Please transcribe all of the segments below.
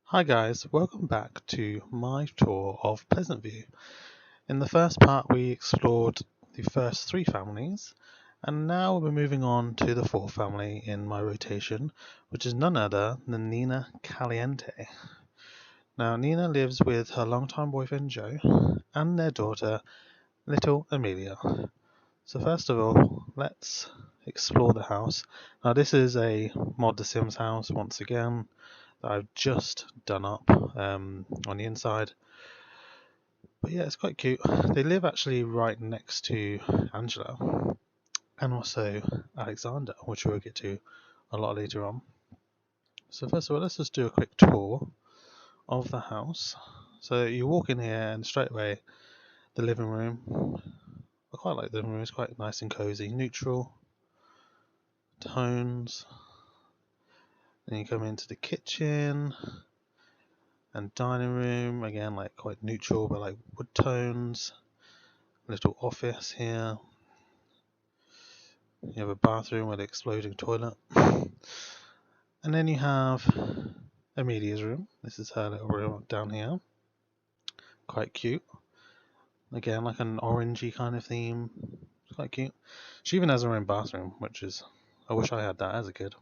Hi guys, welcome back to my tour of Pleasantview. In the first part we explored the first three families, and now we're moving on to the fourth family in my rotation, which is none other than Nina Caliente. Now Nina lives with her longtime boyfriend Joe and their daughter, little Amelia. So first of all, let's explore the house. Now this is a Mod The Sims house once again that I've just done up on the inside. But yeah, it's quite cute. They live actually right next to Angela and also Alexander, which we'll get to a lot later on. So first of all, let's just do a quick tour of the house. So you walk in here and straight away the living room. I quite like the living room. It's quite nice and cozy, neutral tones. Then you come into the kitchen and dining room, again like quite neutral but like wood tones. Little office here. You have a bathroom with an exploding toilet. And then you have Amelia's room. This is her little room down here. Quite cute. Again, like an orangey kind of theme. It's quite cute. She even has her own bathroom, which is, I wish I had that as a kid.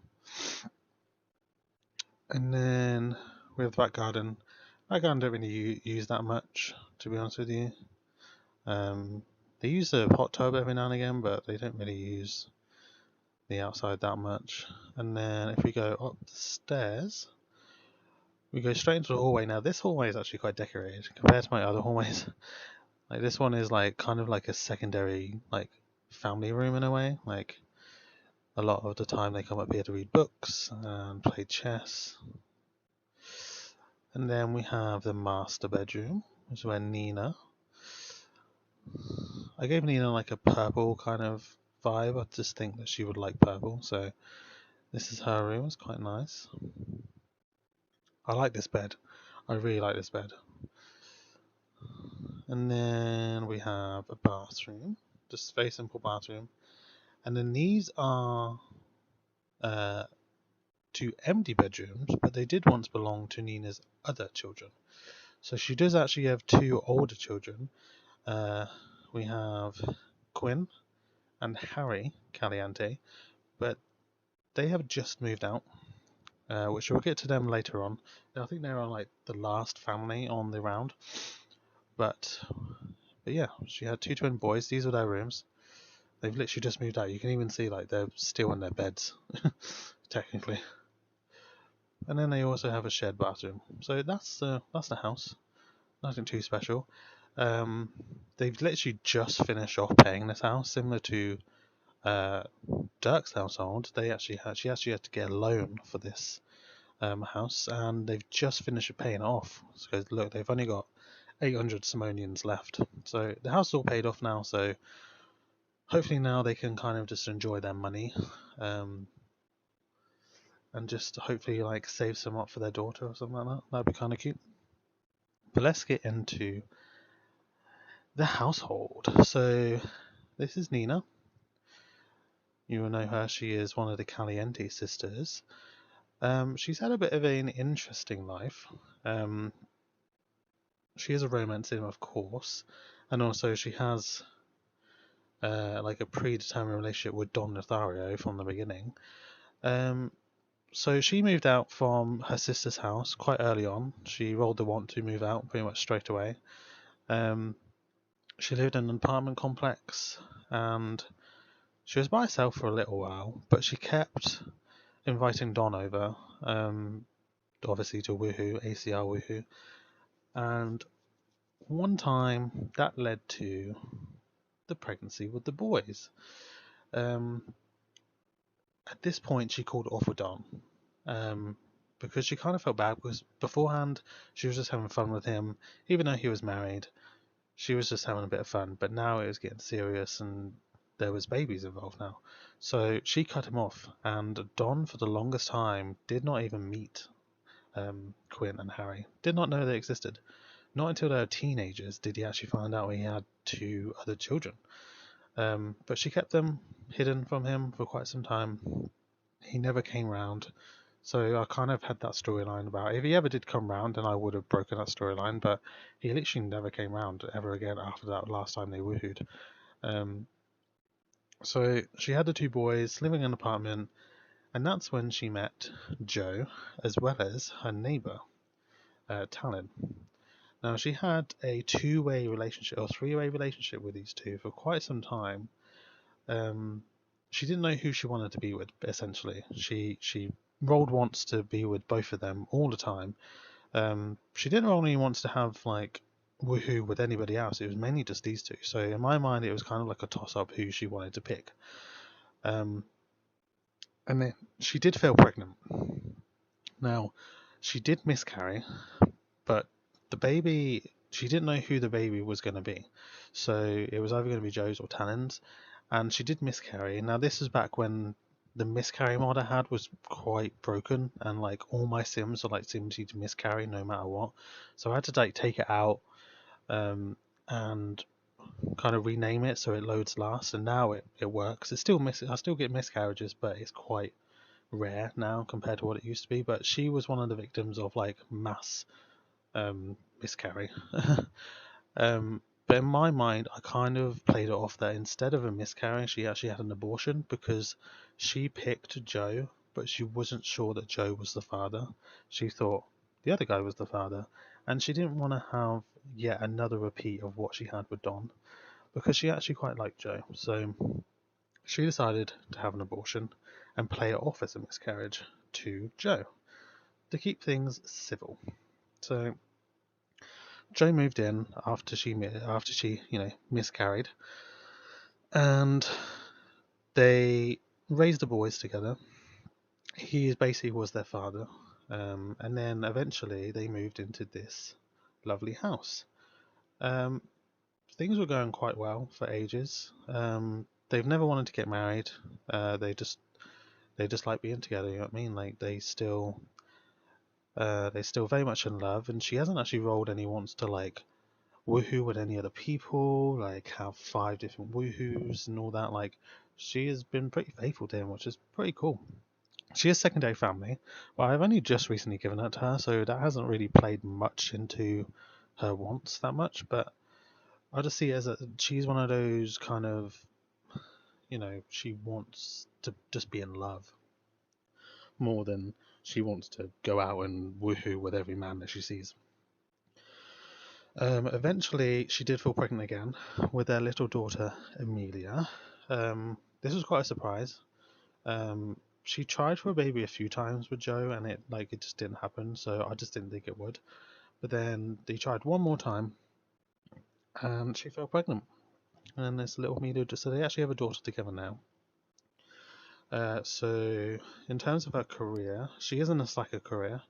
And then we have the back garden. Back garden don't really use that much, to be honest with you. They use the hot tub every now and again, but they don't really use the outside that much. And then if we go up the stairs, we go straight into the hallway. Now this hallway is actually quite decorated compared to my other hallways. Like this one is like kind of like a secondary like family room in a way. Like a lot of the time they come up here to read books and play chess. And then we have the master bedroom, which is where Nina. I gave Nina like a purple kind of vibe. I just think that she would like purple, so this is her room. It's quite nice. I like this bed. I really like this bed. And then we have a bathroom, just a very simple bathroom. And then these are two empty bedrooms, but they did once belong to Nina's other children. So she does actually have two older children. We have Quinn and Harry Caliente, but they have just moved out, which we'll get to them later on. I think they're on like the last family on the round. But yeah, she had two twin boys. These are their rooms. They've literally just moved out. You can even see like they're still in their beds, technically. And then they also have a shared bathroom. So that's the house. Nothing too special. They've literally just finished off paying this house, similar to Dirk's household. She actually had to get a loan for this house, and they've just finished paying it off. So look, they've only got 800 simoleons left. So the house is all paid off now. So hopefully now they can kind of just enjoy their money, and just hopefully like save some up for their daughter or something like that. That'd be kind of cute. But let's get into the household. So this is Nina. You will know her. She is one of the Caliente sisters. She's had a bit of an interesting life. She is a romance sim, of course, and also she has like a predetermined relationship with Don Lothario from the beginning. So she moved out from her sister's house quite early on. She rolled the want to move out pretty much straight away. She lived in an apartment complex and she was by herself for a little while, but she kept inviting Don over, obviously to woohoo, ACR woohoo. And one time that led to the pregnancy with the boys. At this point, she called it off with Don. Because she kind of felt bad because beforehand she was just having fun with him, even though he was married. She was just having a bit of fun, but now it was getting serious and there was babies involved now. So she cut him off, and Don, for the longest time, did not even meet Quinn and Harry. Did not know they existed. Not until they were teenagers did he actually find out he had two other children. But she kept them hidden from him for quite some time. He never came round So I kind of had that storyline about if he ever did come round, then I would have broken that storyline. But he literally never came round ever again after that last time they woohooed. Um, so she had the two boys living in an apartment, and that's when she met Joe, as well as her neighbour, Talon. Now she had a two-way relationship or three-way relationship with these two for quite some time. She didn't know who she wanted to be with. Essentially, she rolled wants to be with both of them all the time. She didn't really want to have like woohoo with anybody else. It was mainly just these two. So in my mind, it was kind of like a toss-up who she wanted to pick. Um, and then she did feel pregnant. Now, she did miscarry, but the baby, she didn't know who the baby was going to be. So it was either going to be Joe's or Talon's, and she did miscarry. Now, this is back when the miscarry mod I had was quite broken, and like all my Sims are like Sims to miscarry no matter what. So I had to like take it out and kind of rename it so it loads last, and now it works. It's still I still get miscarriages, but it's quite rare now compared to what it used to be. But she was one of the victims of like mass miscarry. But in my mind, I kind of played it off that instead of a miscarriage, she actually had an abortion because she picked Joe, but she wasn't sure that Joe was the father. She thought the other guy was the father, and she didn't want to have yet another repeat of what she had with Don because she actually quite liked Joe. So she decided to have an abortion and play it off as a miscarriage to Joe to keep things civil. So Joe moved in after she miscarried, and they raised the boys together. He basically was their father, and then eventually they moved into this lovely house. Um, Things were going quite well for ages. They've never wanted to get married. They just like being together. You know what I mean? Like they're still very much in love, and she hasn't actually rolled any wants to like woohoo with any other people, like have 5 different woohoos and all that. Like she has been pretty faithful to him, which is pretty cool. She has secondary family, but I've only just recently given that to her, so that hasn't really played much into her wants that much. But I just see it as she's one of those kind of, she wants to just be in love more than she wants to go out and woohoo with every man that she sees. Eventually, she did fall pregnant again with their little daughter, Amelia. This was quite a surprise. She tried for a baby a few times with Joe, and it just didn't happen. So I just didn't think it would. But then they tried one more time, and she fell pregnant. And this little Amelia, so they actually have a daughter together now. So in terms of her career, she is in a slacker career.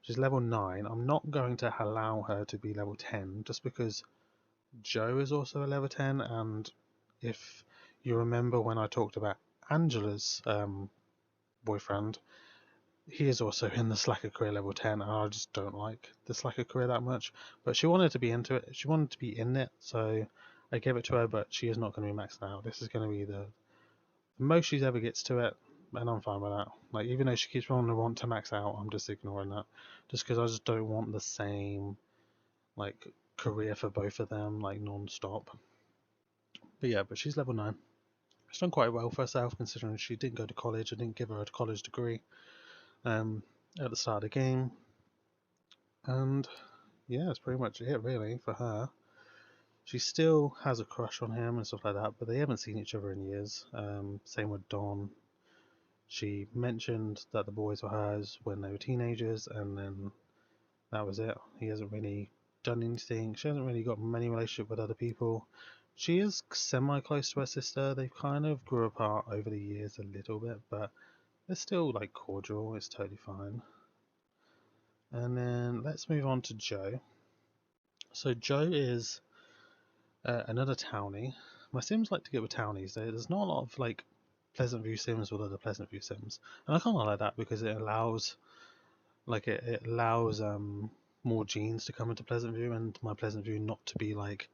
She's level 9. I'm not going to allow her to be level 10 just because Joe is also a level 10, and if you remember when I talked about Angela's boyfriend, he is also in the Slacker career level 10, and I just don't like the Slacker career that much. But she wanted to be into it, she wanted to be in it, so I gave it to her, but she is not going to be maxed out. This is going to be the most she ever gets to it, and I'm fine with that. Like, even though she keeps wanting to want to max out, I'm just ignoring that. Just because I just don't want the same, like, career for both of them, like, non-stop. But yeah, but she's level 9. She's done quite well for herself, considering she didn't go to college. I didn't give her a college degree at the start of the game. And yeah, that's pretty much it, really, for her. She still has a crush on him and stuff like that, but they haven't seen each other in years. Same with Don. She mentioned that the boys were hers when they were teenagers, and then that was it. He hasn't really done anything. She hasn't really got many relationship with other people. She is semi-close to her sister. They've kind of grew apart over the years a little bit, but they're still like cordial. It's totally fine. And then let's move on to Joe. So Joe is another townie. My Sims like to get with townies. There's not a lot of like Pleasantview Sims with other Pleasantview Sims, and I kind of like that because it allows more genes to come into Pleasantview, and my Pleasantview not to be like,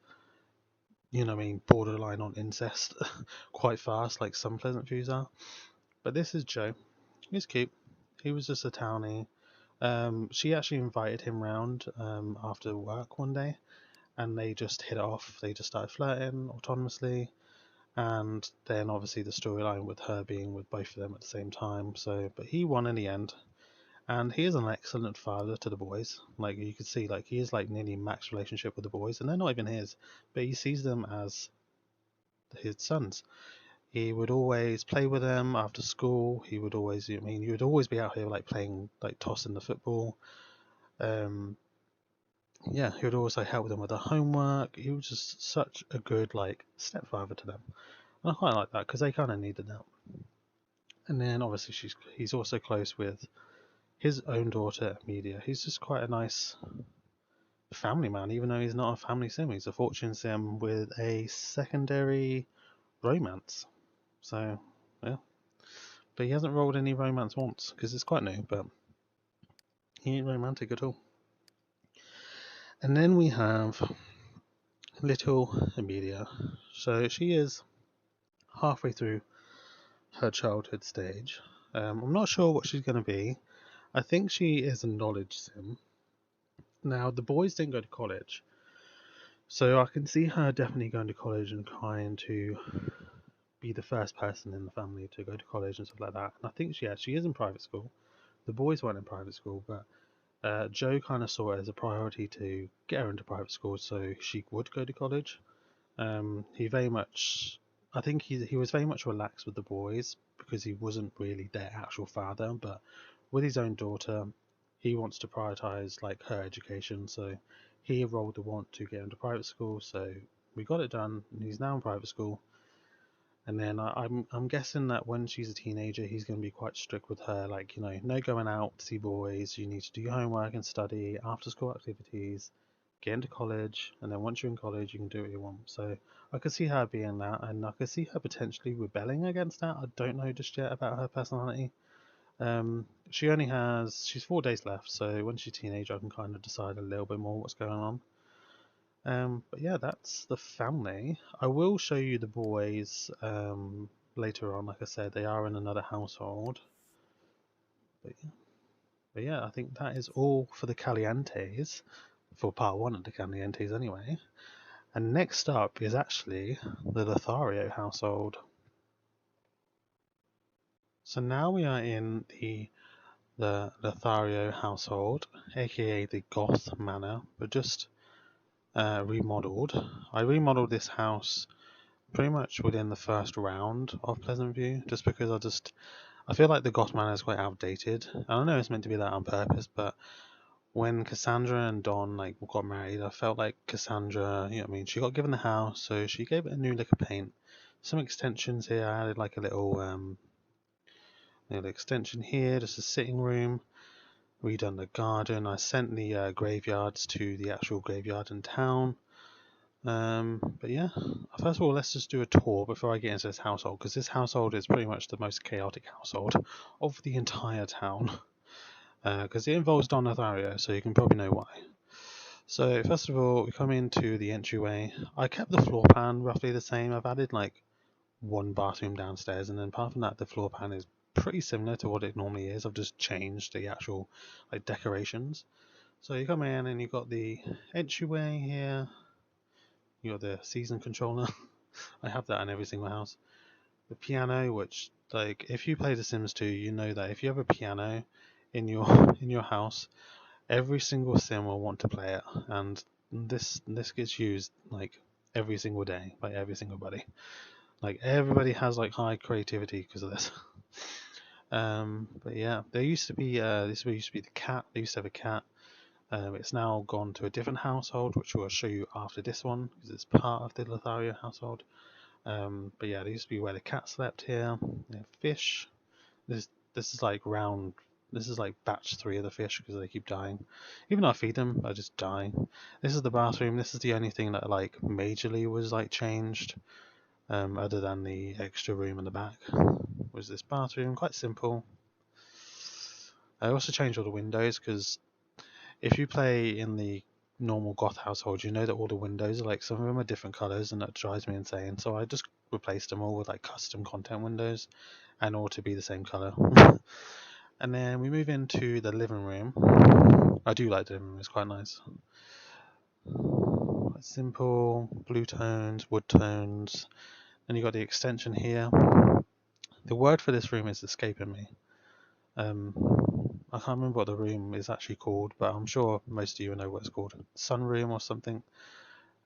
borderline on incest quite fast like some Pleasantviews are. But this is Joe. He's cute. He was just a townie. She actually invited him round after work one day, and they just hit it off. They just started flirting autonomously, and then obviously the storyline with her being with both of them at the same time. So, but he won in the end, and he is an excellent father to the boys. Like you could see, like he is like nearly max relationship with the boys, and they're not even his, but he sees them as his sons. He would always play with them after school. He would always, I mean, he would always be out here like playing, like tossing the football. Um, yeah, he would always like help them with their homework. He was just such a good like stepfather to them, and I quite like that because they kind of needed that. And then obviously he's also close with his own daughter Amelia. He's just quite a nice family man, even though he's not a family sim. He's a fortune sim with a secondary romance. So yeah, but he hasn't rolled any romance once because it's quite new. But he ain't romantic at all. And then we have little Amelia. So she is halfway through her childhood stage. I'm not sure what she's going to be. I think she is a knowledge sim. Now, the boys didn't go to college, so I can see her definitely going to college and trying to be the first person in the family to go to college and stuff like that. And I think she is in private school. The boys weren't in private school, but Joe kind of saw it as a priority to get her into private school so she would go to college. He very much, I think he was very much relaxed with the boys because he wasn't really their actual father, but with his own daughter, he wants to prioritize like her education. So he rolled the want to get into private school. So we got it done, and he's now in private school. And then I'm guessing that when she's a teenager, he's going to be quite strict with her, like no going out to see boys. You need to do your homework and study, after school activities, get into college, and then once you're in college, you can do what you want. So I could see her being that, and I could see her potentially rebelling against that. I don't know just yet about her personality. She's 4 days left, so when she's a teenager, I can kind of decide a little bit more what's going on. But yeah, that's the family. I will show you the boys later on. Like I said, they are in another household. But, but yeah, I think that is all for the Calientes, for part one of the Calientes anyway. And next up is actually the Lothario household. So now we are in the Lothario household, aka the Goth Manor, but just remodeled. I remodeled this house pretty much within the first round of Pleasantview, just because I feel like the Goth Manor is quite outdated. I don't know it's meant to be that on purpose, but when Cassandra and Don like got married, I felt like Cassandra, you know what I mean, she got given the house, so she gave it a new lick of paint. Some extensions here. I added like a little extension here, just a sitting room. Redone the garden. I sent the graveyards to the actual graveyard in town. But yeah, first of all, let's just do a tour before I get into this household, because this household is pretty much the most chaotic household of the entire town. Because it involves Don Lothario, so you can probably know why. So first of all, we come into the entryway. I kept the floor plan roughly the same. I've added like one bathroom downstairs, and then apart from that, the floor plan is pretty similar to what it normally is. I've just changed the actual like decorations. So you come in and you've got the entryway here. You got the season controller. I have that in every single house. The piano, which like if you play The Sims 2, you know that if you have a piano in your in your house, every single sim will want to play it, and this gets used like every single day by every single buddy. Like everybody has like high creativity because of this. But yeah, there used to be this used to be the cat. They used to have a cat. It's now gone to a different household, which we'll show you after this one because it's part of the Lothario household. But yeah, there used to be where the cat slept here. Fish. This is like round. This is like batch 3 of the fish because they keep dying. Even though I feed them, I just die. This is the bathroom. This is the only thing that like majorly was like changed, other than the extra room in the back. Was this bathroom quite simple? I also changed all the windows because if you play in the normal goth household, you know that all the windows are like some of them are different colors, and that drives me insane. So I just replaced them all with like custom content windows, and all to be the same color. And then we move into the living room. I do like the living room, it's quite nice. Quite simple, blue tones, wood tones. Then you got the extension here. The word for this room is escaping me. I can't remember what the room is actually called, but I'm sure most of you know what it's called. Sunroom or something.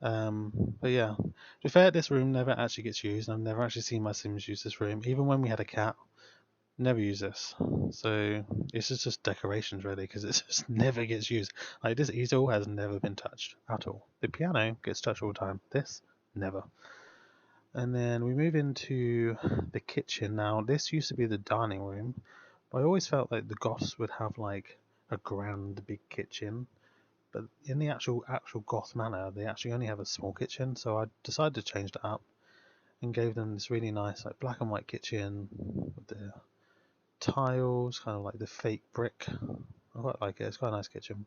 But yeah, to be fair, this room never actually gets used. I've never actually seen my Sims use this room. Even when we had a cat, never use this. So it's just decorations really, because it just never gets used. Like this easel has never been touched at all. The piano gets touched all the time. This, never. And then we move into the kitchen. Now, this used to be the dining room, but I always felt like the Goths would have like a grand big kitchen. But in the actual Goth manor, they actually only have a small kitchen. So I decided to change that up and gave them this really nice like black and white kitchen with the tiles, kind of like the fake brick. I quite like it. It's quite a nice kitchen.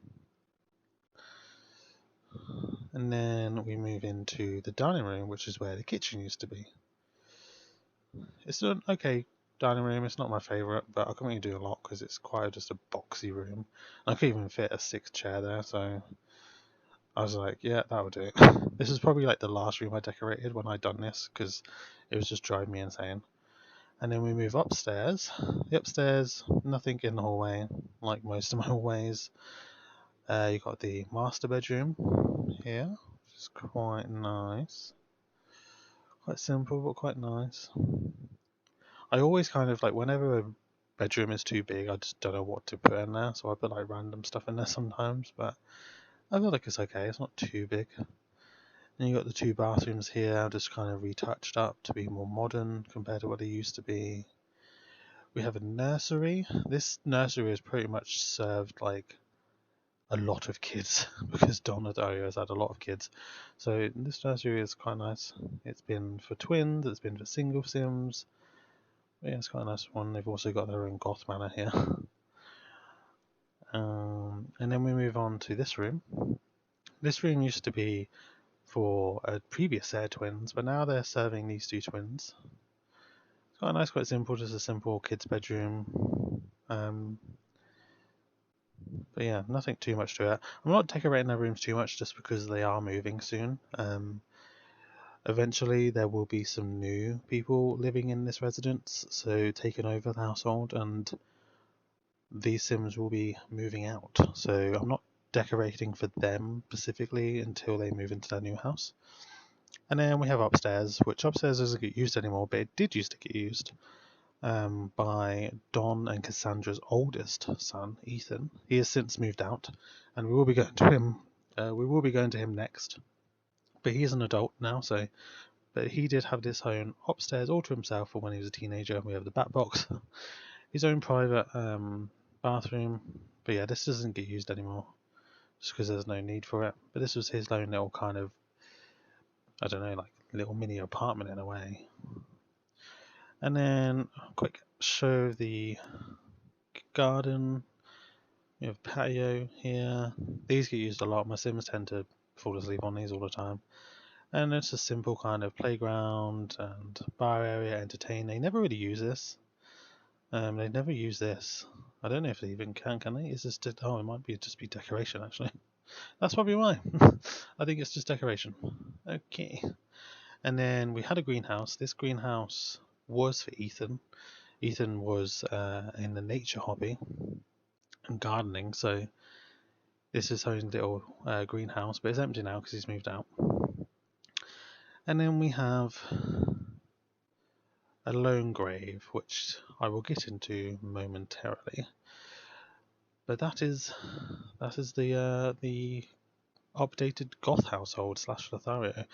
And then we move into the dining room, which is where the kitchen used to be. It's an okay dining room. It's not my favourite, but I can really do a lot because it's quite just a boxy room. I could even fit a 6th chair there, so I was like, yeah, that would do. This is probably like the last room I decorated when I done this because it was just driving me insane. And then we move upstairs. The upstairs, nothing in the hallway, like most of my hallways. You got the master bedroom here, which is quite nice. Quite simple, but quite nice. I always kind of like, whenever a bedroom is too big, I just don't know what to put in there, so I put like random stuff in there sometimes, but I feel like it's okay, it's not too big. And you got the 2 bathrooms here, just kind of retouched up to be more modern compared to what they used to be. We have a nursery. This nursery has pretty much served like a lot of kids because Don Lothario has had a lot of kids. So this nursery is quite nice. It's been for twins, it's been for single Sims. Yeah, it's quite a nice one. They've also got their own goth manor here. And then we move on to this room. This room used to be for a previous set of twins, but now they're serving these 2 twins. It's quite nice, quite simple, just a simple kid's bedroom. But yeah, nothing too much to it. I'm not decorating their rooms too much just because they are moving soon. Eventually, there will be some new people living in this residence, so taking over the household, and these Sims will be moving out. So I'm not decorating for them specifically until they move into their new house. And then we have upstairs, which upstairs doesn't get used anymore, but it did used to get used by Don and Cassandra's oldest son, Ethan. He has since moved out, and we will be going to him. We will be going to him next, but he is an adult now, so. But he did have this home upstairs all to himself for when he was a teenager. We have the bat box, his own private bathroom. But yeah, this doesn't get used anymore, just because there's no need for it. But this was his own little kind of, I don't know, like little mini apartment in a way. And then a quick show of the garden. We have patio here. These get used a lot. My Sims tend to fall asleep on these all the time. And it's a simple kind of playground and bar area, entertain. They never really use this. They never use this. I don't know if they even can they? Is this oh, it might be just be decoration actually. That's probably why. I think it's just decoration. Okay. And then we had a greenhouse. This greenhouse was for Ethan. Ethan was in the nature hobby and gardening, so this is his own little greenhouse, but it's empty now because he's moved out. And then we have a lone grave, which I will get into momentarily. But that is the updated Goth household / Lothario.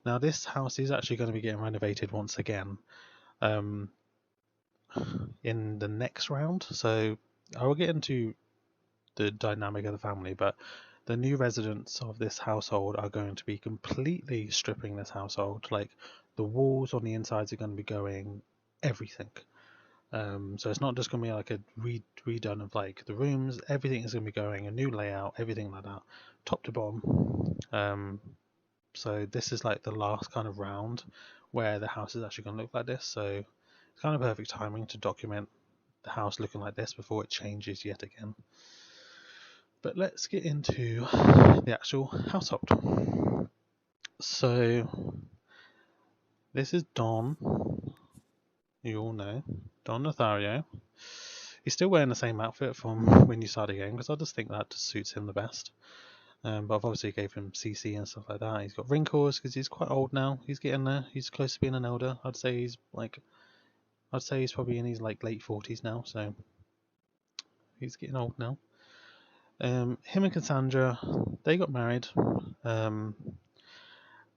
Now this house is actually going to be getting renovated once again in the next round. So I will get into the dynamic of the family, but the new residents of this household are going to be completely stripping this household. Like the walls on the insides are going to be going everything. So it's not just going to be like a redone of like the rooms. Everything is going to be going a new layout, everything like that, top to bottom. So this is like the last kind of round where the house is actually going to look like this. So it's kind of perfect timing to document the house looking like this before it changes yet again. But let's get into the actual household. So this is Don. You all know Don Lothario. He's still wearing the same outfit from when you started the game because I just think that just suits him the best. But I've obviously gave him CC and stuff like that. He's got wrinkles because he's quite old now. He's getting there. He's close to being an elder. I'd say he's probably in his like late 40s now. So he's getting old now. Him and Cassandra, they got married.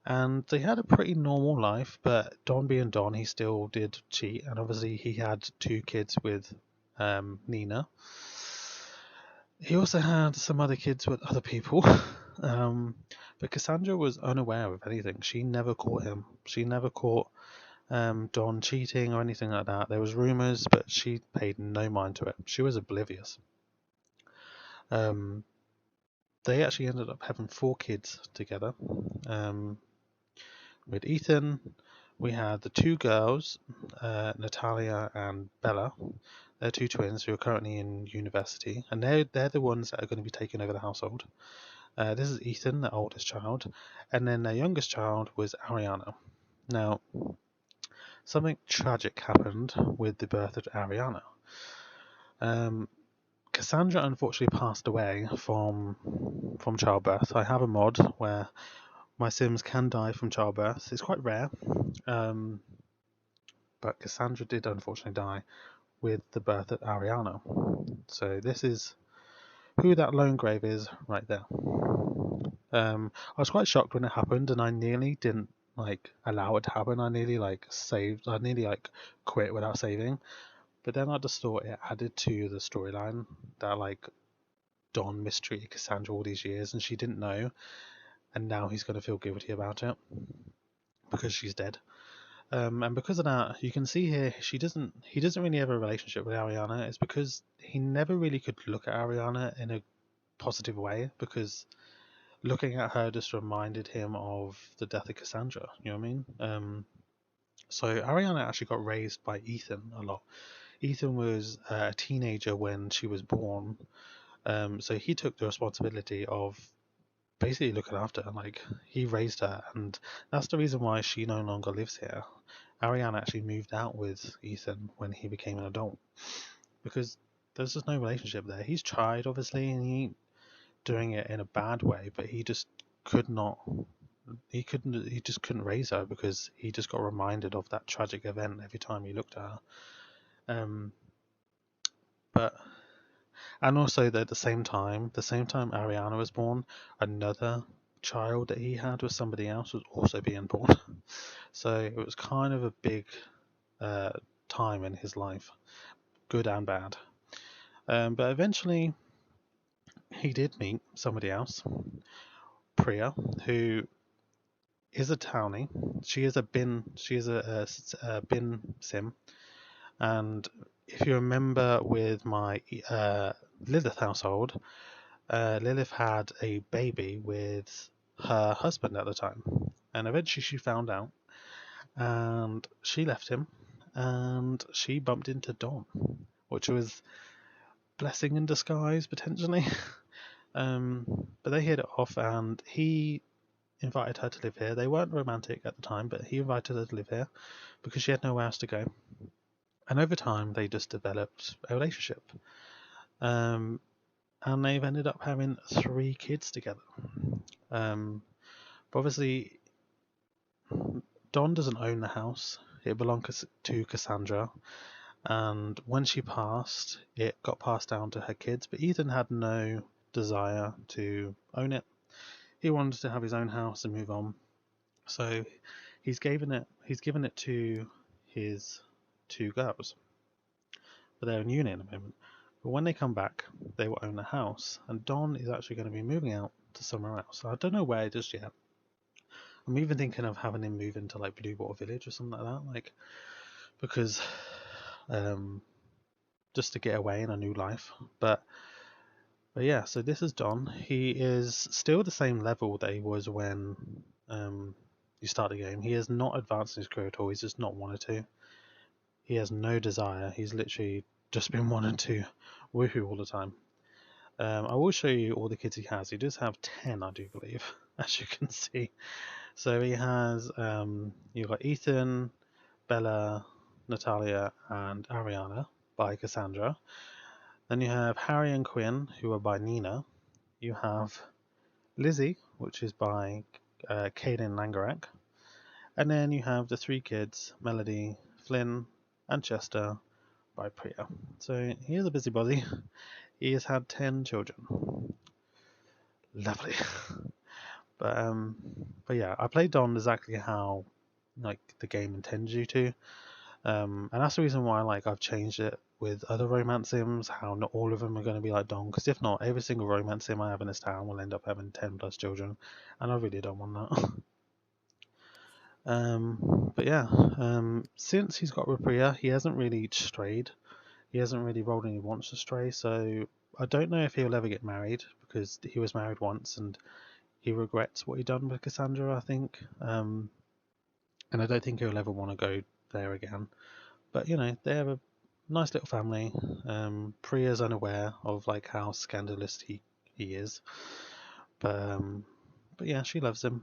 And they had a pretty normal life, but Don being Don, he still did cheat, and obviously he had 2 kids with Nina. He also had some other kids with other people, but Cassandra was unaware of anything. She never caught him. She never caught Don cheating or anything like that. There was rumors, but she paid no mind to it. She was oblivious. They actually ended up having 4 kids together. With Ethan, we had the 2 girls, Natalia and Bella. They're 2 twins who are currently in university, and they're the ones that are going to be taking over the household. This is Ethan, the oldest child, and then their youngest child was Ariana. Now, something tragic happened with the birth of Ariana. Cassandra unfortunately passed away from childbirth. I have a mod where my Sims can die from childbirth. It's quite rare, but Cassandra did unfortunately die with the birth of Ariana. So this is who that lone grave is right there. I was quite shocked when it happened, and I nearly didn't allow it to happen. I nearly quit without saving. But then I just thought it added to the storyline that Don mistreated Cassandra all these years and she didn't know, and now he's going to feel guilty about it because she's dead. And because of that, you can see here he doesn't really have a relationship with Ariana. It's because he never really could look at Ariana in a positive way, because looking at her just reminded him of the death of Cassandra. You know what I mean? So Ariana actually got raised by Ethan a lot. Ethan was a teenager when she was born, so he took the responsibility of basically looking after her. He raised her, and that's the reason why she no longer lives here. Ariana actually moved out with Ethan when he became an adult, because there's just no relationship there. He's tried, obviously, and he ain't doing it in a bad way, but he just could not. He just couldn't raise her because he just got reminded of that tragic event every time he looked at her. And also at the same time Ariana was born, another child that he had with somebody else was also being born. So it was kind of a big time in his life, good and bad. But eventually he did meet somebody else, Priya, who is a townie. She is a bin sim, and if you remember with my Lilith household, Lilith had a baby with her husband at the time, and eventually she found out, and she left him, and she bumped into Don, which was blessing in disguise potentially. But they hit it off, and he invited her to live here. They weren't romantic at the time, but he invited her to live here because she had nowhere else to go. And over time, they just developed a relationship. And they've ended up having 3 kids together. But obviously, Don doesn't own the house. It belongs to Cassandra. And when she passed, it got passed down to her kids. But Ethan had no desire to own it. He wanted to have his own house and move on. So he's given it to his 2 girls. But they're in uni at the moment. But when they come back, they will own the house, and Don is actually going to be moving out to somewhere else. I don't know where just yet. I'm even thinking of having him move into Blue Water Village or something like that, because just to get away in a new life. But yeah, so this is Don. He is still the same level that he was when you start the game. He has not advanced in his career at all. He's just not wanted to. He has no desire. He's literally just been wanting to woohoo all the time. I will show you all the kids he has. He does have 10, I do believe, as you can see. So he has, you've got Ethan, Bella, Natalia, and Ariana by Cassandra. Then you have Harry and Quinn, who are by Nina. You have Lizzie, which is by Kaden Langerak. And then you have the 3 kids, Melody, Flynn, and Chester, by Priya. So he is a busybody. He has had 10 children. Lovely. But yeah, I played Don exactly how like the game intends you to. And that's the reason why like I've changed it with other romance sims, how not all of them are going to be like Don, because if not, every single romance sim I have in this town will end up having 10 plus children, and I really don't want that. But yeah, since he's got Rapriya, he hasn't really strayed. He hasn't really rolled any wants to stray, so I don't know if he'll ever get married, because he was married once and he regrets what he done with Cassandra, I think. And I don't think he'll ever want to go there again. But you know, they have a nice little family. Priya's unaware of like how scandalous he is, but yeah, she loves him,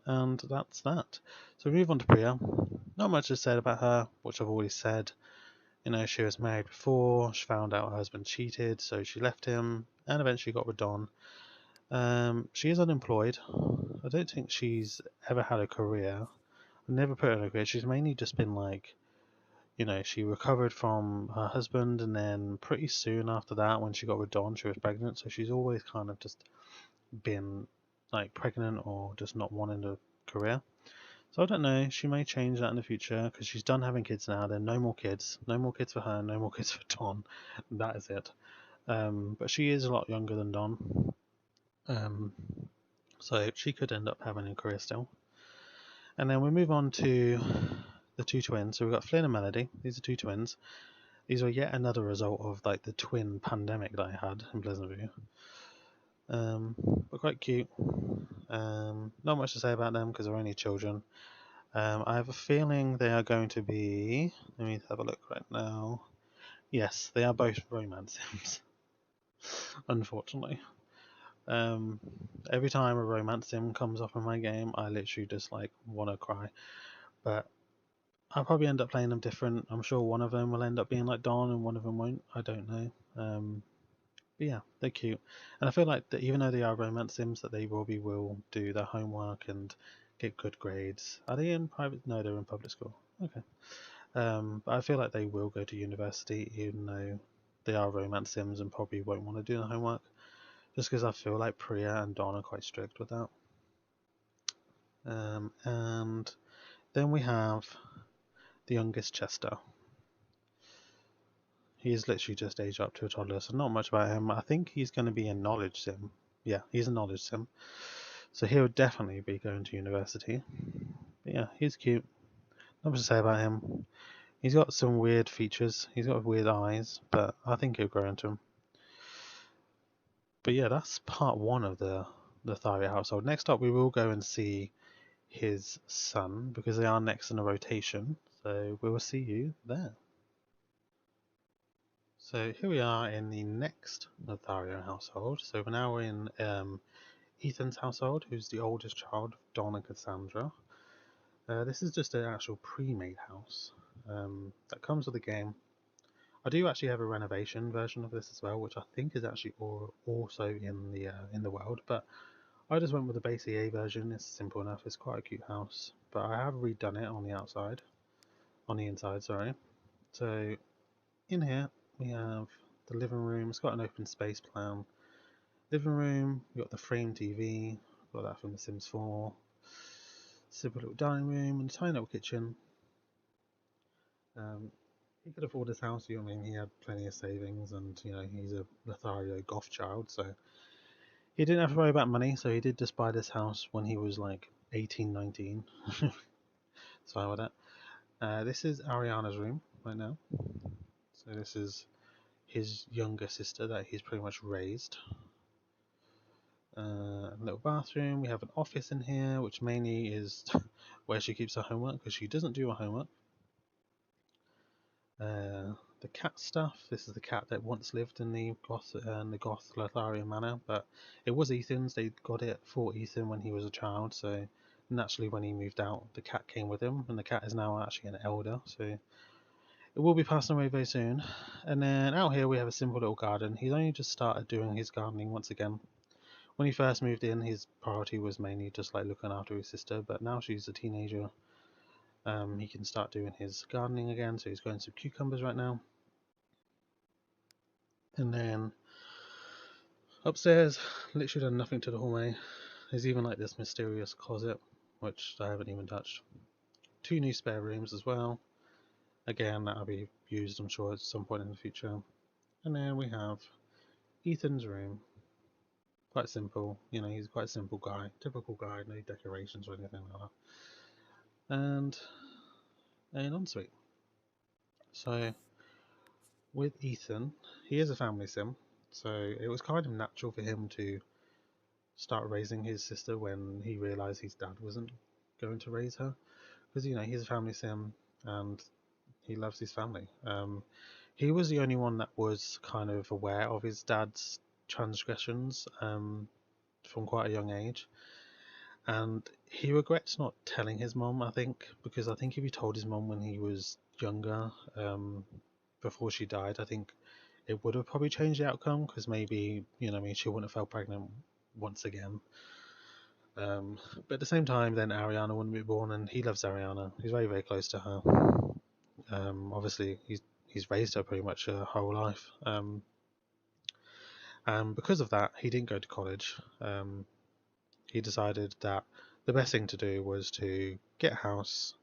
and that's that. So we move on to Priya. Not much is said about her, which I've already said. You know, she was married before. She found out her husband cheated, so she left him, and eventually got with Don. She is unemployed. I don't think she's ever had a career. I've never put her in a career. She's mainly just been like, you know, she recovered from her husband, and then pretty soon after that, when she got with Don, she was pregnant. So she's always kind of just been like pregnant or just not wanting a career. So I don't know. She may change that in the future because she's done having kids now. There are no more kids. No more kids for her. No more kids for Don. That is it. But she is a lot younger than Don. Um, so she could end up having a career still. And then we move on to the 2 twins. So we've got Flynn and Melody. These are 2 twins. These were yet another result of like the twin pandemic that I had in Pleasantview. But quite cute. Not much to say about them because they're only children. I have a feeling they are going to be. Let me have a look right now. Yes, they are both romance sims. Unfortunately. Every time a romance sim comes up in my game, I literally just like want to cry. But I'll probably end up playing them different. I'm sure one of them will end up being like Dawn and one of them won't. I don't know. But yeah, they're cute. And I feel like that even though they are romance sims, that they probably will do their homework and get good grades. Are they in private? No, they're in public school. Okay. But I feel like they will go to university, even though they are romance sims and probably won't want to do the homework. Just because I feel like Priya and Dawn are quite strict with that. And then we have the youngest Chester. He is literally just aged up to a toddler, so not much about him. I think he's going to be a knowledge sim. Yeah, he's a knowledge sim. So he'll definitely be going to university. But yeah, he's cute. Not much to say about him. He's got some weird features. He's got weird eyes, but I think he'll grow into him. But yeah, that's part 1 of the Lothario household. Next up, we will go and see his son, because they are next in a rotation. So we will see you there. So here we are in the next Lothario household. So now we're in Ethan's household, who's the oldest child of Don and Cassandra. This is just an actual pre-made house that comes with the game. I do actually have a renovation version of this as well, which I think is actually also in the world. But I just went with the base EA version. It's simple enough. It's quite a cute house, but I have redone it on the inside. Sorry. So in here we have the living room. It's got an open space plan. Living room. We've got the frame TV. Got that from The Sims 4. Simple little dining room and a tiny little kitchen. He could afford this house. I mean, he had plenty of savings, and you know he's a Lothario goth child, so he didn't have to worry about money. So he did just buy this house when he was like 18, 19. Sorry about that. This is Ariana's room right now. So this is his younger sister that he's pretty much raised. Little bathroom. We have an office in here, which mainly is where she keeps her homework because she doesn't do her homework. the cat stuff. This is the cat that once lived in the Goth Lothario manor, but it was Ethan's. They got it for Ethan when he was a child, so naturally when he moved out, the cat came with him, and the cat is now actually an elder, so it will be passing away very soon. And then out here we have a simple little garden. He's only just started doing his gardening once again. When he first moved in, his priority was mainly just like looking after his sister, but now she's a teenager. He can start doing his gardening again, so he's growing some cucumbers right now. And then upstairs, literally done nothing to the hallway. There's even like this mysterious closet, which I haven't even touched. 2 new spare rooms as well. Again, that'll be used, I'm sure, at some point in the future. And then we have Ethan's room. Quite simple, he's quite a simple guy, typical guy, no decorations or anything like that. And an ensuite. So with Ethan, he is a family sim, so it was kind of natural for him to start raising his sister when he realised his dad wasn't going to raise her, because he's a family sim and he loves his family. He was the only one that was kind of aware of his dad's transgressions from quite a young age, and he regrets not telling his mom, I think, because I think if he told his mom when he was younger, before she died, I think it would have probably changed the outcome, because maybe, she wouldn't have felt pregnant once again. But at the same time, then Ariana wouldn't be born, and he loves Ariana. He's very, very close to her. Obviously, he's raised her pretty much her whole life. And because of that, he didn't go to college. He decided that the best thing to do was to get a house,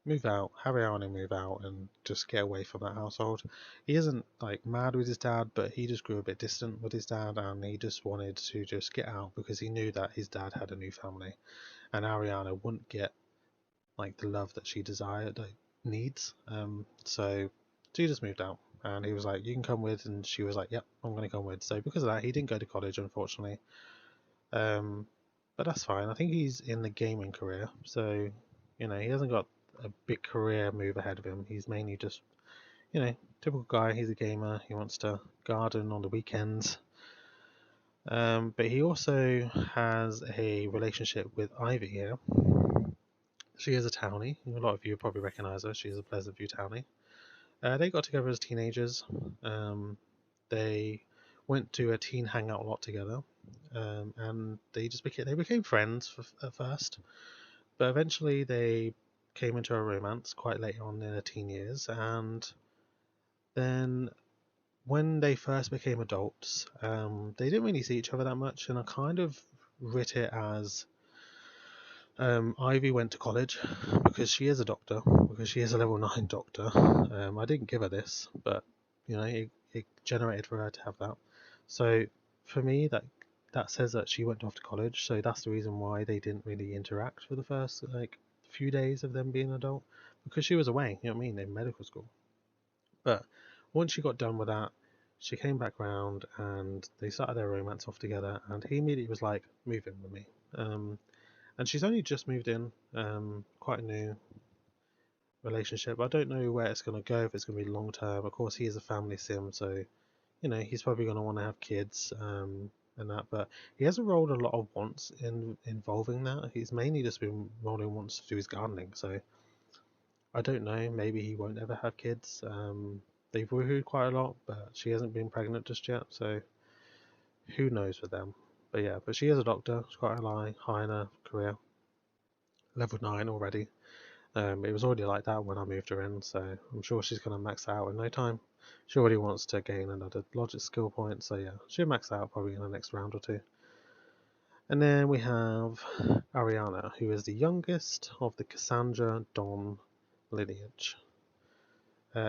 move out, have Ariana move out, and just get away from that household. He isn't like mad with his dad, but he just grew a bit distant with his dad, and he just wanted to just get out because he knew that his dad had a new family, and Ariana wouldn't get like the love that she desired, like needs. So she just moved out, and he was like, "You can come with," and she was like, "Yep, I'm going to come with." So because of that, he didn't go to college, unfortunately. But that's fine. I think he's in the gaming career, so he hasn't got a big career move ahead of him. He's mainly just typical guy. He's a gamer. He wants to garden on the weekends. But he also has a relationship with Ivy here. She is a townie. A lot of you probably recognise her. She's a Pleasantview townie. They got together as teenagers. They went to a teen hangout lot together, and they became friends at first, but eventually they came into a romance quite late on in their teen years, and then when they first became adults, they didn't really see each other that much, and I kind of writ it as Ivy went to college because she is a doctor, because she is a level 9 doctor. I didn't give her this, but it generated for her to have that. So for me, that says that she went off to college. So that's the reason why they didn't really interact for the first few days of them being adult, because she was away. You know what I mean, in medical school. But once she got done with that, she came back round and they started their romance off together. And he immediately was like, "Move in with me." And she's only just moved in, quite a new relationship. I don't know where it's going to go, if it's going to be long term. Of course, he is a family sim, so he's probably going to want to have kids and that. But he hasn't rolled a lot of wants involving that. He's mainly just been rolling wants to do his gardening. So I don't know. Maybe he won't ever have kids. They've woohooed quite a lot, but she hasn't been pregnant just yet. So who knows with them. But yeah, but she is a doctor. She's quite high in her career. Level 9 already. It was already like that when I moved her in, so I'm sure she's going to max out in no time. She already wants to gain another logic skill point, so yeah, she'll max out probably in the next round or two. And then we have Ariana, who is the youngest of the Cassandra Dawn lineage.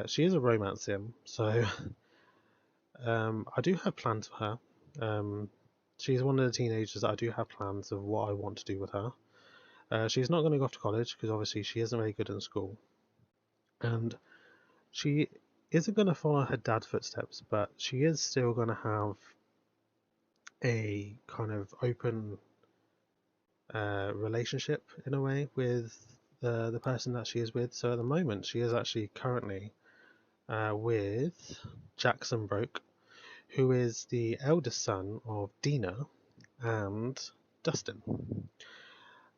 She is a romance sim, so I do have plans for her. She's one of the teenagers that I do have plans of what I want to do with her. She's not going to go off to college because obviously she isn't very good in school, and she isn't going to follow her dad's footsteps, but she is still going to have a kind of open relationship in a way with the person that she is with. So at the moment, she is actually currently with Jackson Broke, who is the eldest son of Dina and Dustin.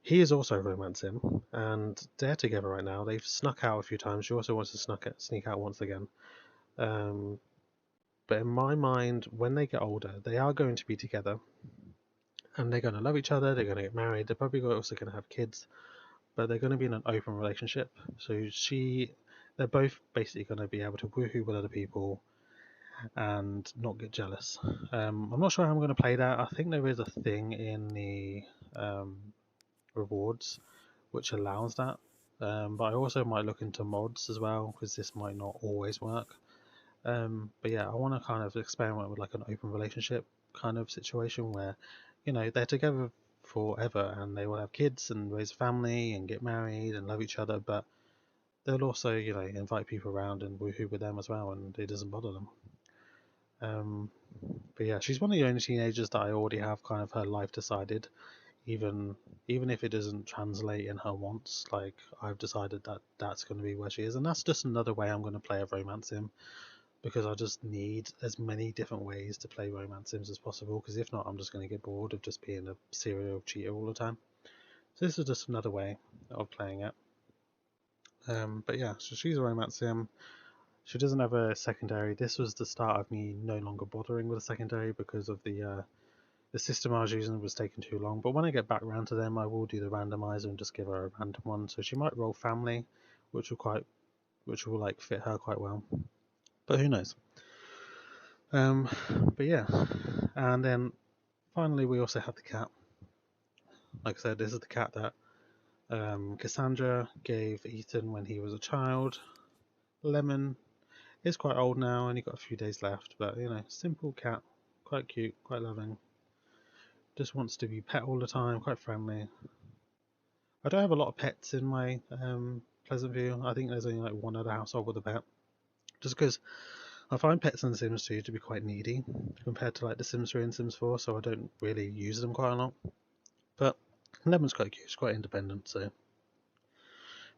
He is also romancing, and they're together right now. They've snuck out a few times. She also wants to sneak out once again. Um, but in my mind, when they get older, they are going to be together, and they're going to love each other. They're going to get married. They're probably also going to have kids, but they're going to be in an open relationship. So they're both basically going to be able to woohoo with other people and not get jealous. I'm not sure how I'm going to play that. I think there is a thing in the rewards which allows that. But I also might look into mods as well because this might not always work. But yeah, I want to kind of experiment with like an open relationship kind of situation where, they're together forever and they will have kids and raise a family and get married and love each other, but they'll also, invite people around and woohoo with them as well, and it doesn't bother them. But yeah, she's one of the only teenagers that I already have kind of her life decided, even if it doesn't translate in her wants. Like, I've decided that that's going to be where she is, and that's just another way I'm going to play a romance sim, because I just need as many different ways to play romance sims as possible, because if not, I'm just going to get bored of just being a serial cheater all the time. So this is just another way of playing it. But yeah, so she's a romance sim. She doesn't have a secondary. This was the start of me no longer bothering with a secondary because of the system I was using was taking too long. But when I get back around to them, I will do the randomizer and just give her a random one. So she might roll family, which will like fit her quite well. But who knows? But yeah, and then finally we also have the cat. Like I said, this is the cat that Cassandra gave Ethan when he was a child. Lemon is quite old now, only got a few days left, but simple cat, quite cute, quite loving. Just wants to be pet all the time, quite friendly. I don't have a lot of pets in my Pleasantview. I think there's only like one other household with a pet. Just because I find pets in The Sims 2 to be quite needy compared to like The Sims 3 and Sims 4, so I don't really use them quite a lot. But Lemon's quite cute, she's quite independent, so.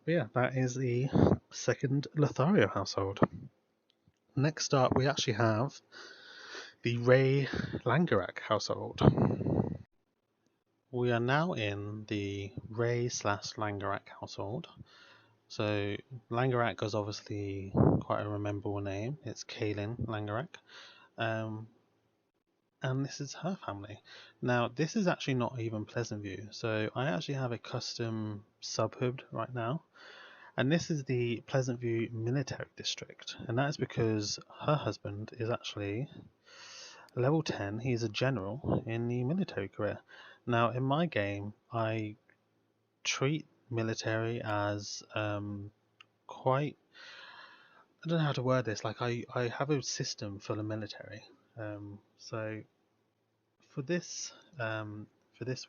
But yeah, that is the second Lothario household. Next up, we actually have the Ray Langerak household. We are now in the Ray/Langerak household. So Langerak is obviously quite a rememberable name. It's Kaylin Langerak. And this is her family. Now, this is actually not even Pleasantview. So I actually have a custom subhub right now. And this is the Pleasantview Military District. And that is because her husband is actually level 10. He's a general in the military career. Now, in my game, I treat military as quite, I don't know how to word this, like I have a system for the military. So for this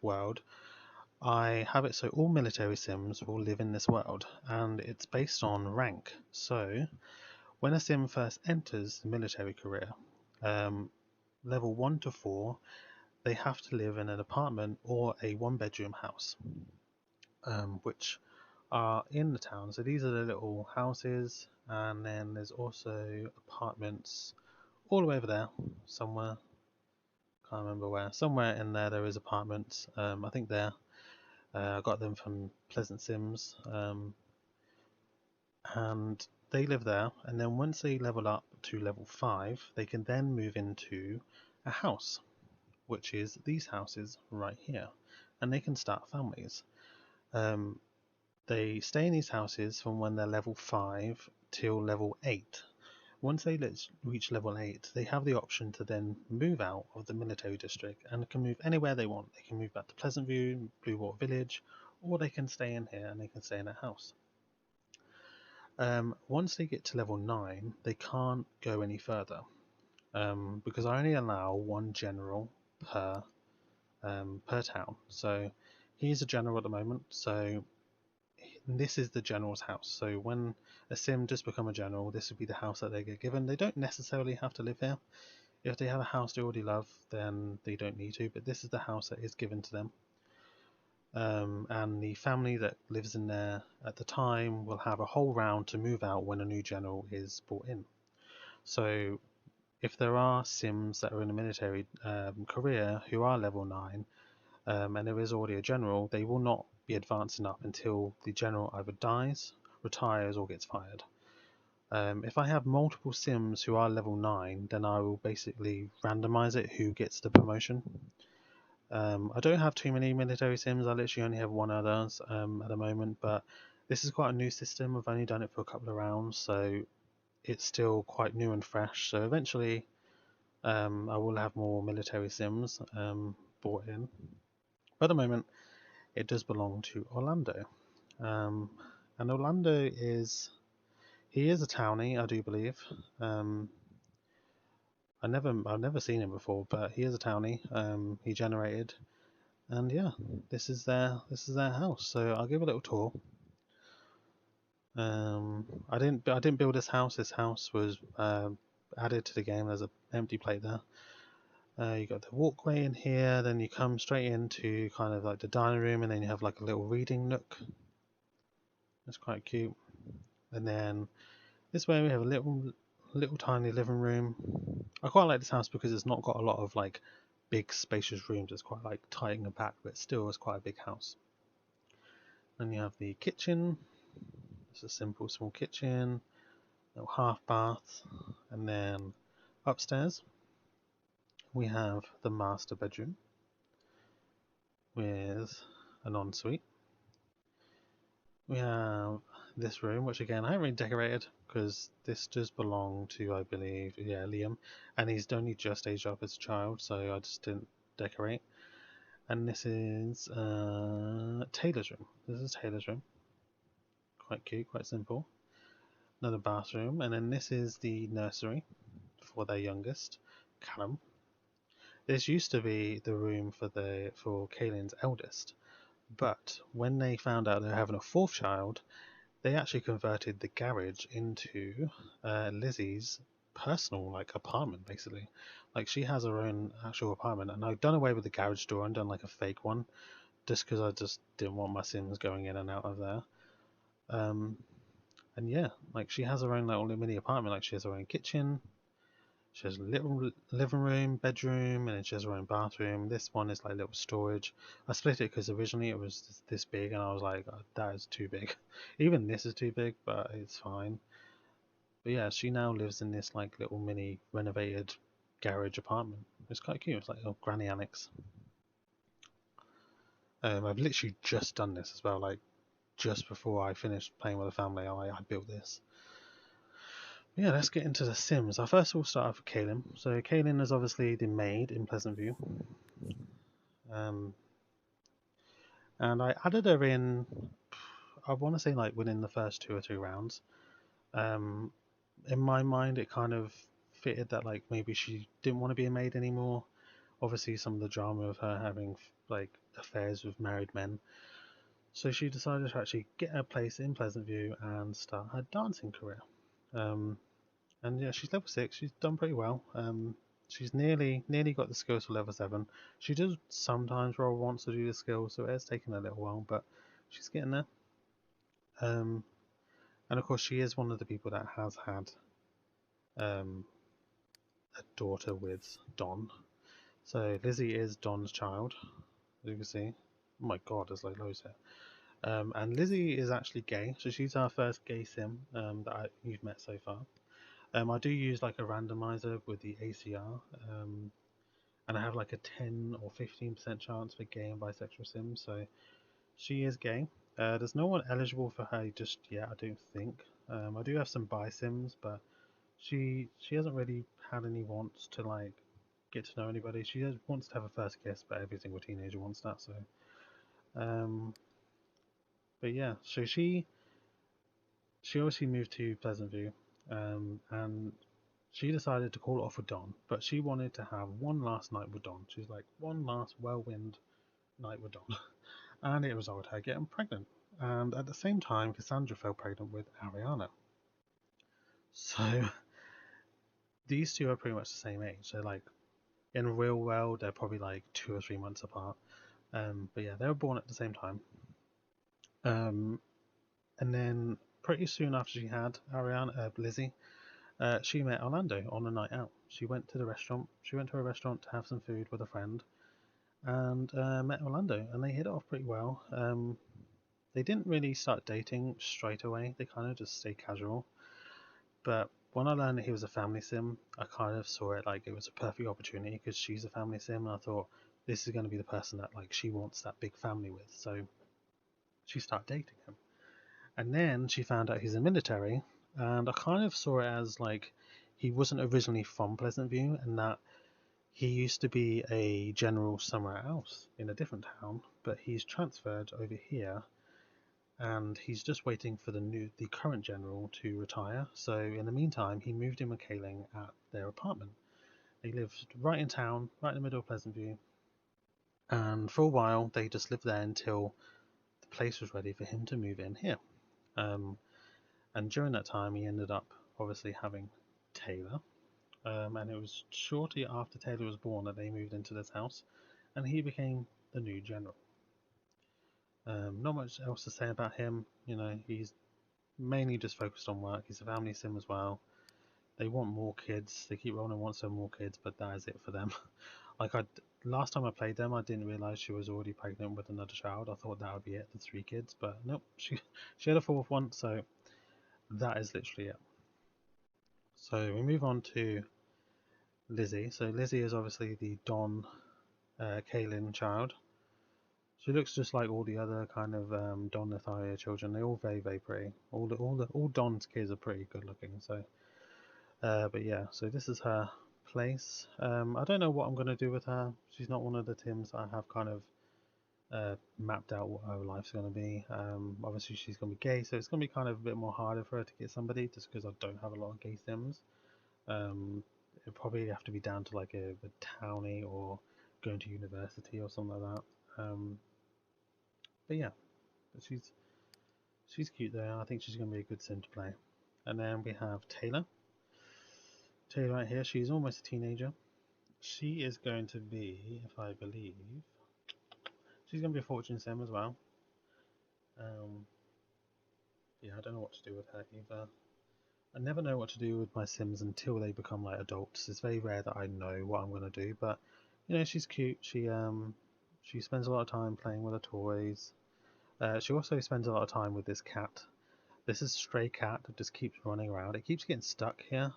world, I have it so all military sims will live in this world, and it's based on rank. So when a sim first enters the military career, level 1 to 4, they have to live in an apartment or a one-bedroom house, which are in the town. So these are the little houses, and then there's also apartments all the way over there somewhere. Can't remember where. Somewhere in there is apartments. I think there. I got them from Pleasant Sims, and they live there. And then once they level up to level 5, they can then move into a house, which is these houses right here, and they can start families. They stay in these houses from when they're level 5 till level 8. Once they reach level 8, they have the option to then move out of the military district and can move anywhere they want. They can move back to Pleasantview, Blue Water Village, or they can stay in here and they can stay in a house. Once they get to level 9, they can't go any further because I only allow one general per town. So he's a general at the moment, so this is the general's house. So when a sim does become a general, this would be the house that they get given. They don't necessarily have to live here. If they have a house they already love, then they don't need to, but this is the house that is given to them. and the family that lives in there at the time will have a whole round to move out when a new general is brought in. So if there are Sims that are in a military career who are level 9, and there is already a general, they will not be advancing up until the general either dies, retires, or gets fired. If I have multiple Sims who are level 9, then I will basically randomize it who gets the promotion. I don't have too many military Sims, I literally only have one other at the moment, but this is quite a new system. I've only done it for a couple of rounds, so it's still quite new and fresh. So eventually I will have more military Sims brought in. But at the moment, it does belong to Orlando. And Orlando he is a townie, I do believe. I've never seen him before, but he is a townie. He generated, and yeah, this is their house. So I'll give a little tour. I didn't build this house. This house was added to the game. There's an empty plate there. You got the walkway in here, then you come straight into kind of like the dining room, and then you have like a little reading nook. That's quite cute. And then this way we have a little tiny living room. I quite like this house because it's not got a lot of like big spacious rooms. It's quite like tight and compact, but still it's quite a big house. Then you have the kitchen. It's a simple small kitchen, little half bath, and then upstairs we have the master bedroom with an ensuite. We have this room, which again I haven't really decorated because this does belong to, I believe, yeah, Liam, and he's only just aged up as a child, so I just didn't decorate. And this is Taylor's room. This is Taylor's room. Quite cute, quite simple. Another bathroom, and then this is the nursery for their youngest, Callum. This used to be the room for Kaylin's eldest, but when they found out they were having a fourth child, they actually converted the garage into Lizzie's personal like apartment, basically. Like she has her own actual apartment, and I've done away with the garage door and done like a fake one, just because I just didn't want my Sims going in and out of there. And yeah, like she has her own little mini apartment. Like she has her own kitchen, she has a little living room, bedroom, and then she has her own bathroom. This one is like little storage. I split it because originally it was this big, and I was like, oh, that is too big. Even this is too big, but it's fine. But yeah, she now lives in this like little mini renovated garage apartment. It's quite cute. It's like a granny annex. I've literally just done this as well. Like just before I finished playing with the family, I built this. Yeah, let's get into the Sims. I first of all start off with Kaylin. So Kaylin is obviously the maid in Pleasantview. And I added her in, I want to say like within the first 2 or 3 rounds. Um, in my mind, it kind of fitted that like maybe she didn't want to be a maid anymore. Obviously, some of the drama of her having like affairs with married men. So she decided to actually get a place in Pleasantview and start her dancing career. Um, and yeah, she's level 6. She's done pretty well. She's nearly got the skills for level 7. She does sometimes roll once to do the skills, so it has taken a little while, but she's getting there. Um, and of course, she is one of the people that has had um, a daughter with Don. So Lizzie is Don's child, as you can see. Oh my god, there's like loads here. And Lizzie is actually gay, so she's our first gay sim you've met so far. I do use like a randomizer with the ACR, and I have like a 10 or 15% chance for gay and bisexual sims, so she is gay. There's no one eligible for her just yet, I don't think. I do have some bi sims, but she hasn't really had any wants to like get to know anybody. She wants to have a first kiss, but every single teenager wants that. So, um, but yeah, so she obviously moved to Pleasantview, and she decided to call it off with Don, but she wanted to have one last night with Don. She's like, one last whirlwind night with Don. And it resulted in her getting pregnant. And at the same time, Cassandra fell pregnant with Ariana. So these two are pretty much the same age. So like in real world, they're probably like 2 or 3 months apart. But yeah, they were born at the same time. And then pretty soon after she had Lizzie, she met Orlando on a night out. She went to the restaurant. She went to a restaurant to have some food with a friend, and met Orlando, and they hit it off pretty well. They didn't really start dating straight away. They kind of just stayed casual. But when I learned that he was a family sim, I kind of saw it like it was a perfect opportunity because she's a family sim, and I thought this is going to be the person that like she wants that big family with. So she started dating him, and then she found out he's in the military, and I kind of saw it as like he wasn't originally from Pleasantview, and that he used to be a general somewhere else in a different town, but he's transferred over here and he's just waiting for the current general to retire. So in the meantime, he moved in with Kaling at their apartment. They lived right in town, right in the middle of Pleasantview, and for a while they just lived there until the place was ready for him to move in here. Um, and during that time, he ended up obviously having Taylor. And it was shortly after Taylor was born that they moved into this house, and he became the new general. Not much else to say about him. You know, he's mainly just focused on work. He's a family sim as well. They want more kids. They keep rolling wants some more kids, but that is it for them. Like last time I played them, I didn't realize she was already pregnant with another child. I thought that would be it, the 3 kids, but nope, she had a fourth one. So that is literally it. So we move on to Lizzie. So Lizzie is obviously the Don Kaylin child. She looks just like all the other kind of Don Lothario children. They're all very, very pretty. All Don's kids are pretty good looking. So, but yeah. So this is her place. I don't know what I'm gonna do with her. She's not one of the Tims I have kind of mapped out what her life's gonna be. Obviously she's gonna be gay, so it's gonna be kind of a bit more harder for her to get somebody, just because I don't have a lot of gay Sims. Um, it probably have to be down to like a townie or going to university or something like that. But yeah, but she's cute there. I think she's going to be a good sim to play. And then we have Taylor. Taylor right here. She's almost a teenager. She is going to be, if I believe, she's going to be a fortune sim as well. Um, yeah, I don't know what to do with her either. I never know what to do with my Sims until they become like adults. It's very rare that I know what I'm going to do, but you know, she's cute. She spends a lot of time playing with her toys. She also spends a lot of time with this cat. This is a stray cat that just keeps running around. It keeps getting stuck here.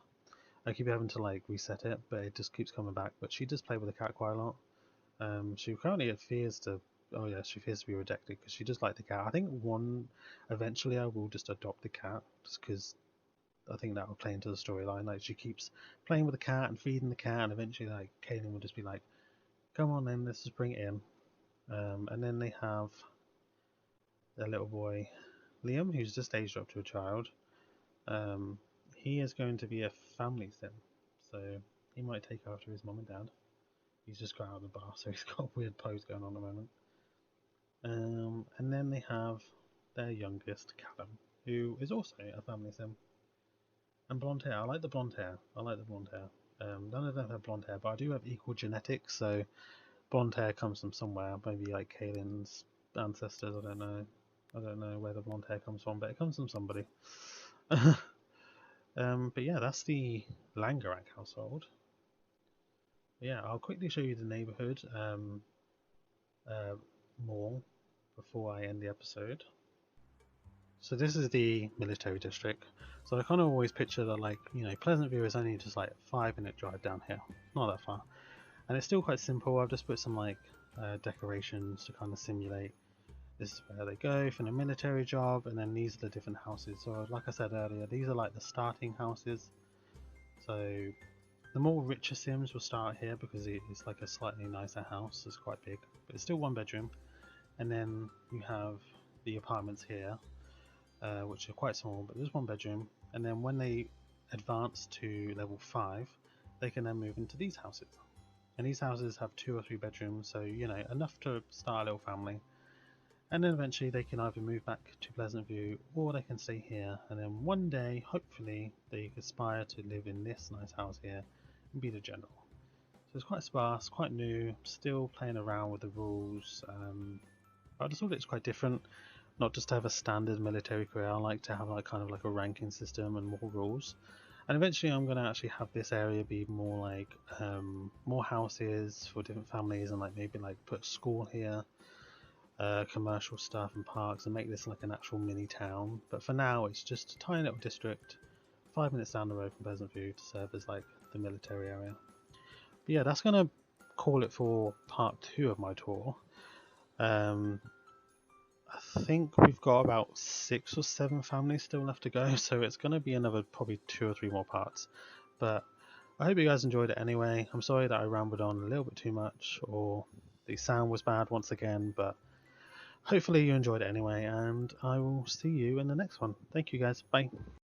I keep having to like reset it, but it just keeps coming back. But she does play with the cat quite a lot. She currently fears to. Oh yeah, she fears to be rejected because she does like the cat. I think eventually I will just adopt the cat just because I think that will play into the storyline. Like she keeps playing with the cat and feeding the cat, and eventually like Kaylin will just be like, "Come on then, let's just bring it in." And then they have their little boy Liam, who's just aged up to a child. Um, he is going to be a family sim, so he might take after his mum and dad. He's just got out of the bath, so he's got a weird pose going on at the moment. And then they have their youngest, Callum, who is also a family sim. And blonde hair. I like the blonde hair. I like the blonde hair. None of them have blonde hair, but I do have equal genetics, so blonde hair comes from somewhere. Maybe like Kaylin's ancestors. I don't know. I don't know where the blonde hair comes from, but it comes from somebody. But yeah, that's the Langerak household. Yeah, I'll quickly show you the neighborhood uh, more before I end the episode. So this is the military district. So I kind of always picture that, like, you know, Pleasantview is only just like a 5 minute drive down here, not that far, and it's still quite simple. I've just put some like decorations to kind of simulate this is where they go for the military job, and then these are the different houses. So like I said earlier, these are like the starting houses. So the more richer Sims will start here because it's like a slightly nicer house. It's quite big, but it's still 1 bedroom. And then you have the apartments here, which are quite small, but there's 1 bedroom. And then when they advance to level 5, they can then move into these houses. And these houses have 2 or 3 bedrooms, so you know, enough to start a little family. And then eventually they can either move back to Pleasantview or they can stay here. And then one day, hopefully, they aspire to live in this nice house here and be the general. it's quite sparse, quite new, still playing around with the rules. I just thought it's quite different, not just to have a standard military career. I like to have like kind of like a ranking system and more rules. And eventually I'm going to actually have this area be more like more houses for different families, and like maybe like put a school here, commercial stuff and parks, and make this like an actual mini town. But for now it's just a tiny little district 5 minutes down the road from Pleasantview to serve as like the military area. But yeah, that's going to call it for part 2 of my tour. I think we've got about 6 or 7 families still left to go, so it's going to be another probably 2 or 3 more parts. But I hope you guys enjoyed it anyway. I'm sorry that I rambled on a little bit too much, or the sound was bad once again, but hopefully you enjoyed it anyway, and I will see you in the next one. Thank you guys. Bye.